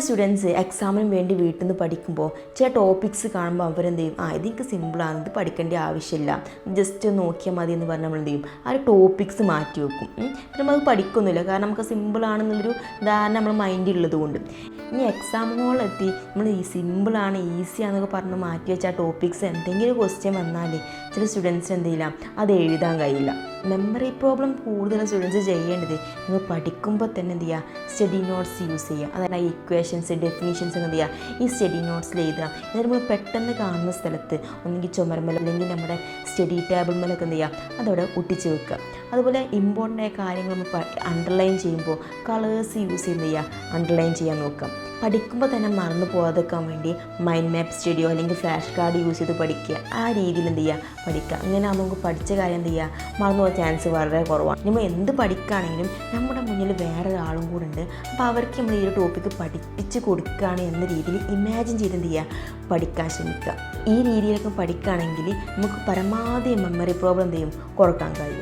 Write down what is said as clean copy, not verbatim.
Students എക്സാമിന് വേണ്ടി വീട്ടിൽ നിന്ന് പഠിക്കുമ്പോൾ ചില ടോപ്പിക്സ് കാണുമ്പോൾ അവരെന്ത് ചെയ്യും, ഇതെനിക്ക് സിമ്പിളാണ്, ഇത് പഠിക്കേണ്ട ആവശ്യമില്ല, ജസ്റ്റ് നോക്കിയാൽ മതി എന്ന് പറഞ്ഞാൽ നമ്മൾ എന്ത് ചെയ്യും, ആ ഒരു ടോപ്പിക്സ് മാറ്റി വെക്കും. പിന്നെ നമ്മളത് പഠിക്കൊന്നുമില്ല, കാരണം നമുക്ക് സിമ്പിളാണെന്നുള്ളൊരു ധാരണ നമ്മൾ മൈൻഡിലുള്ളത് കൊണ്ട്. ഇനി എക്സാം ഹോളിലെത്തി നമ്മൾ ഈ സിമ്പിളാണ്, ഈസിയാണെന്നൊക്കെ പറഞ്ഞ് മാറ്റി വെച്ച ആ ടോപ്പിക്സ് എന്തെങ്കിലും ക്വസ്റ്റ്യൻ വന്നാൽ ചില സ്റ്റുഡൻസിന് എന്ത് ചെയ്യില്ല, അത് എഴുതാൻ കഴിയില്ല. മെമ്മറി പ്രോബ്ലം കൂടുതൽ സ്റ്റുഡൻസ് ചെയ്യേണ്ടത് നിങ്ങൾ പഠിക്കുമ്പോൾ തന്നെ എന്ത് ചെയ്യുക, സ്റ്റഡി നോട്ട്സ് യൂസ് ചെയ്യുക. അതായത് ഇക്വേഷൻസ്, ഡെഫിനിഷൻസ് എന്ത് ചെയ്യുക, ഈ സ്റ്റഡി നോട്ട്സിൽ എഴുതുക. എന്നിട്ട് നമ്മൾ പെട്ടെന്ന് കാണുന്ന സ്ഥലത്ത് ഒന്നെങ്കിൽ ചുമരുമേൽ അല്ലെങ്കിൽ നമ്മുടെ സ്റ്റഡി ടേബിൾമേലൊക്കെ എന്ത് ചെയ്യുക, അതവിടെ ഒട്ടിച്ച് വെക്കുക. അതുപോലെ ഇമ്പോർട്ടൻ്റ് ആയ കാര്യങ്ങൾ നമ്മൾ അണ്ടർലൈൻ ചെയ്യുമ്പോൾ കളേഴ്സ് യൂസ് ചെയ്ത് ചെയ്യുക, അണ്ടർലൈൻ ചെയ്യാൻ നോക്കുക. പഠിക്കുമ്പോൾ തന്നെ മറന്നു പോകാതെക്കാൻ വേണ്ടി മൈൻഡ് മാപ്പ് സ്റ്റഡിയോ അല്ലെങ്കിൽ ഫ്ലാഷ് കാർഡ് യൂസ് ചെയ്ത് പഠിക്കുക. ആ രീതിയിൽ എന്ത് ചെയ്യുക, പഠിക്കുക. അങ്ങനെ നമുക്ക് പഠിച്ച കാര്യം എന്ത് ചെയ്യുക, മറന്നു പോകാൻ ചാൻസ് വളരെ കുറവാണ്. നമ്മൾ എന്ത് പഠിക്കുകയാണെങ്കിലും നമ്മുടെ മുന്നിൽ വേറെ ഒരാളും കൂടെ ഉണ്ട്, അപ്പോൾ അവർക്ക് നമ്മൾ ഈ ഒരു ടോപ്പിക്ക് പഠിപ്പിച്ച് കൊടുക്കുകയാണ് എന്ന രീതിയിൽ ഇമാജിൻ ചെയ്ത് എന്ത് ചെയ്യുക, പഠിക്കാൻ ശ്രമിക്കുക. ഈ രീതിയിലൊക്കെ പഠിക്കുകയാണെങ്കിൽ നമുക്ക് പരമാവധി മെമ്മറി പ്രോബ്ലം എന്ത് ചെയ്യും, കുറക്കാൻ കഴിയും.